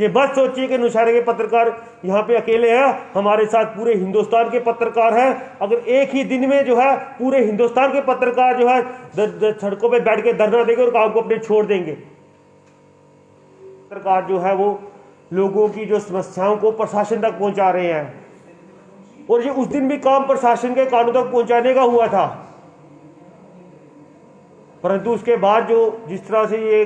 ये मत सोचिए कि नौशहरा के पत्रकार यहाँ पे अकेले हैं, हमारे साथ पूरे हिंदुस्तान के पत्रकार हैं। अगर एक ही दिन में जो है पूरे हिंदुस्तान के पत्रकार जो है सड़कों पे बैठ के धरना देंगे और काम को अपने छोड़ देंगे। पत्रकार जो है वो लोगों की जो समस्याओं को प्रशासन तक पहुंचा रहे हैं, और ये उस दिन भी काम प्रशासन के कानों तक पहुंचाने का हुआ था, परंतु उसके बाद जो जिस तरह से ये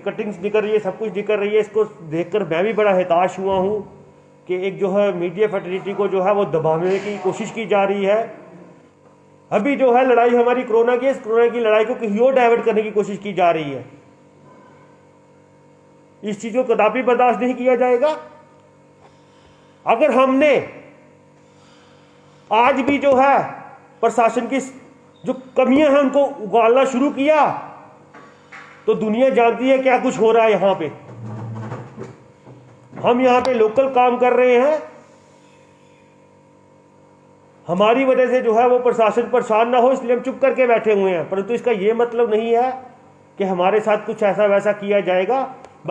कटिंग्स निकल रही है, सब कुछ निकल रही है, इसको देखकर मैं भी बड़ा हताश हुआ हूँ कि एक जो है मीडिया फैटर्निटी को जो है वो दबाने की कोशिश की जा रही है। अभी जो है लड़ाई हमारी कोरोना की, इस कोरोना की लड़ाई को कहीं और डाइवर्ट करने की कोशिश की जा रही है। इस चीज को कदापि बर्दाश्त नहीं किया जाएगा। अगर हमने आज भी जो है प्रशासन की जो कमियां हैं उनको उगालना शुरू किया तो दुनिया जानती है क्या कुछ हो रहा है। यहां पे हम यहां पे लोकल काम कर रहे हैं, हमारी वजह से जो है वो प्रशासन परेशान ना हो इसलिए हम चुप करके बैठे हुए हैं, परंतु इसका यह मतलब नहीं है कि हमारे साथ कुछ ऐसा वैसा किया जाएगा।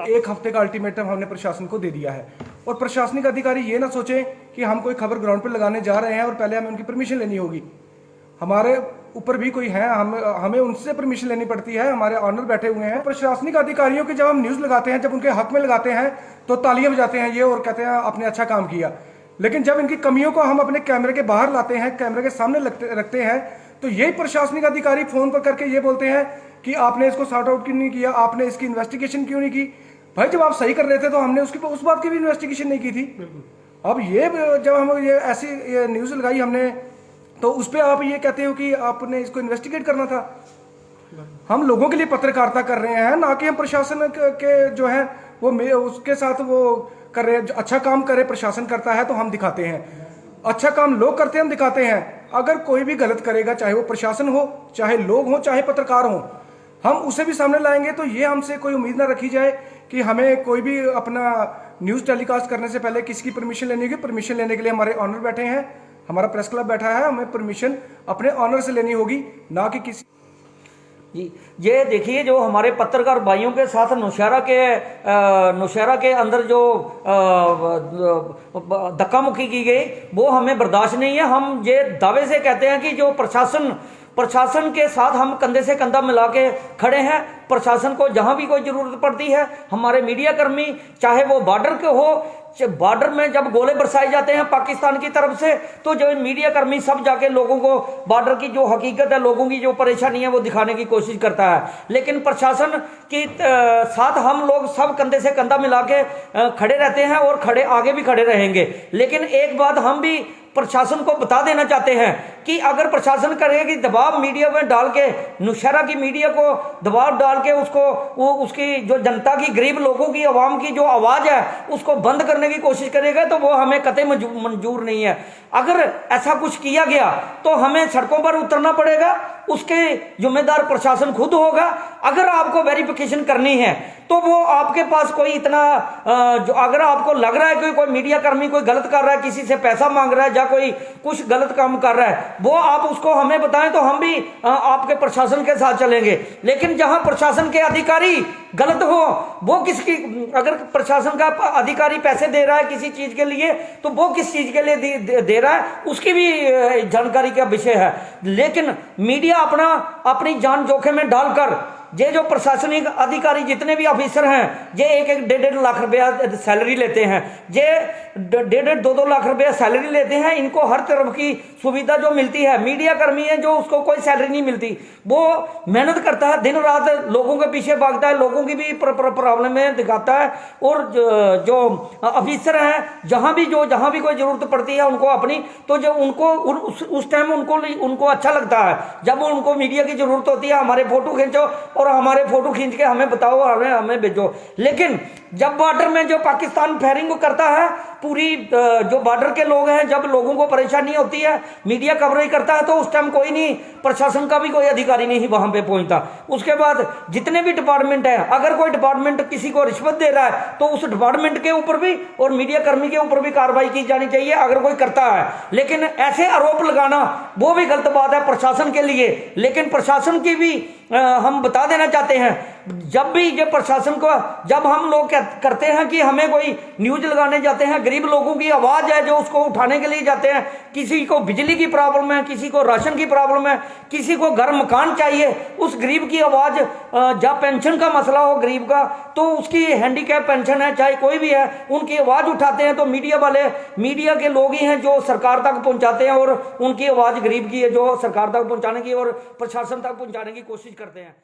एक हफ्ते का अल्टीमेटम हमने प्रशासन को दे दिया है और प्रशासनिक अधिकारी ये ना सोचे कि हम कोई खबर ग्राउंड पर लगाने जा रहे हैं और पहले हमें उनकी परमिशन लेनी होगी। हमारे ऊपर भी कोई है, हमें उनसे परमिशन लेनी पड़ती है। हमारे ऑनर बैठे हुए हैं प्रशासनिक अधिकारियों के, जब हम न्यूज लगाते हैं, जब उनके हक में लगाते हैं तो तालियां बजाते हैं ये और कहते हैं आपने अच्छा काम किया। लेकिन जब इनकी कमियों को हम अपने कैमरे के बाहर लाते हैं, कैमरे के सामने रखते हैं, तो यही प्रशासनिक अधिकारी फोन पर करके ये बोलते हैं कि आपने इसको सॉर्ट आउट क्यों नहीं किया, आपने इसकी इन्वेस्टिगेशन क्यों नहीं की। भाई जब आप सही कर रहे थे तो हमने उसकी उस बात की भी इन्वेस्टिगेशन नहीं की थी। अब ये जब हम ये ऐसी न्यूज लगाई हमने तो उस पर आप ये कहते हो कि आपने इसको इन्वेस्टिगेट करना था। हम लोगों के लिए पत्रकारिता कर रहे हैं, ना कि हम प्रशासन के जो है वो उसके साथ वो कर रहे हैं। अच्छा काम करे प्रशासन करता है तो हम दिखाते हैं, अच्छा काम लोग करते हैं हम दिखाते हैं। अगर कोई भी गलत करेगा, चाहे वो प्रशासन हो, चाहे लोग हो, चाहे पत्रकार हो, हम उसे भी सामने लाएंगे। तो ये हमसे कोई उम्मीद ना रखी जाए कि हमें कोई भी अपना न्यूज़ टेलीकास्ट करने से पहले किसकी परमिशन लेनी होगी। परमिशन लेने के लिए हमारे ऑनर बैठे हैं, हमारा प्रेस क्लब बैठा है, हमें परमिशन अपने ऑनर से लेनी होगी, ना कि किसी जी। ये देखिए जो हमारे पत्रकार भाइयों के साथ नौशहरा के अंदर जो धक्का मुक्की की गई वो हमें बर्दाश्त नहीं है। हम ये दावे से कहते हैं कि जो प्रशासन के साथ हम कंधे से कंधा मिला के खड़े हैं। प्रशासन को जहां भी कोई जरूरत पड़ती है, हमारे मीडिया कर्मी चाहे वो बॉर्डर के हो, बॉर्डर में जब गोले बरसाए जाते हैं पाकिस्तान की तरफ से, तो जो मीडिया कर्मी सब जाके लोगों को बॉर्डर की जो हकीकत है, लोगों की जो परेशानी है वो दिखाने की कोशिश करता है। लेकिन प्रशासन के साथ हम लोग सब कंधे से कंधा मिला के खड़े रहते हैं और आगे भी खड़े रहेंगे। लेकिन एक बात हम भी प्रशासन को बता देना चाहते हैं कि अगर प्रशासन करेगी दबाव मीडिया में डाल के, नौशहरा की मीडिया को दबाव डाल के उसकी जो जनता की, गरीब लोगों की, आवाम की जो आवाज है उसको बंद करने की कोशिश करेगा, तो वो हमें कतई मंजूर नहीं है। अगर ऐसा कुछ किया गया तो हमें सड़कों पर उतरना पड़ेगा, उसके जिम्मेदार प्रशासन खुद होगा। अगर आपको वेरिफिकेशन करनी है तो वो आपके पास कोई इतना जो अगर आपको लग रहा है कि कोई मीडिया कर्मी कोई गलत कर रहा है, किसी से पैसा मांग रहा है या कोई कुछ गलत काम कर रहा है, वो आप उसको हमें बताएं तो हम भी आपके प्रशासन के साथ चलेंगे। लेकिन जहां प्रशासन के अधिकारी गलत हो, वो किसकी, अगर प्रशासन का अधिकारी पैसे दे रहा है किसी चीज के लिए तो वो किस चीज के लिए दे रहा है उसकी भी जानकारी का विषय है। लेकिन मीडिया अपनी जान जोखिम में डालकर ये जो प्रशासनिक अधिकारी जितने भी ऑफिसर हैं, ये 1-1 लाख रुपया सैलरी लेते हैं, ये 1.5-2 लाख रुपया सैलरी लेते हैं। इनको हर तरफ की सुविधा जो मिलती है, मीडिया कर्मी है जो उसको कोई सैलरी नहीं मिलती, वो मेहनत करता है, दिन रात लोगों के पीछे भागता है, लोगों की भी प्रॉब्लम में दिखाता है। और जो ऑफिसर हैं जहां भी कोई जरूरत पड़ती है उनको अपनी, तो जो उनको उस टाइम उनको अच्छा लगता है जब उनको मीडिया की जरूरत होती है, हमारे फोटो खींचो और हमारे फोटो खींच के हमें बताओ, हमें भेजो। लेकिन जब बॉर्डर में जो पाकिस्तान फायरिंग करता है, पूरी जो बॉर्डर के लोग हैं, जब लोगों को परेशानी होती है, मीडिया कवरेज करता है, तो उस टाइम कोई नहीं, प्रशासन का भी कोई अधिकारी नहीं वहां पे पहुंचता। उसके बाद जितने भी डिपार्टमेंट है, अगर कोई डिपार्टमेंट किसी को रिश्वत दे रहा है तो उस डिपार्टमेंट के ऊपर भी और मीडिया कर्मी के ऊपर भी कार्रवाई की जानी चाहिए अगर कोई करता है। लेकिन ऐसे आरोप लगाना वो भी गलत बात है प्रशासन के लिए। लेकिन प्रशासन की भी हम बता देना चाहते हैं, जब भी ये प्रशासन को, जब हम लोग करते हैं कि हमें कोई न्यूज लगाने जाते हैं, गरीब लोगों की आवाज़ है जो उसको उठाने के लिए जाते हैं, किसी को बिजली की प्रॉब्लम है, किसी को राशन की प्रॉब्लम है, किसी को घर मकान चाहिए, उस गरीब की आवाज़, जब पेंशन का मसला हो गरीब का, तो उसकी हैंडीकैप पेंशन है चाहे कोई भी है, उनकी आवाज़ उठाते हैं तो मीडिया वाले, मीडिया के लोग ही हैं जो सरकार तक पहुंचाते हैं और उनकी आवाज़ गरीब की है जो सरकार तक पहुंचाने की और प्रशासन तक पहुंचाने की कोशिश करते हैं।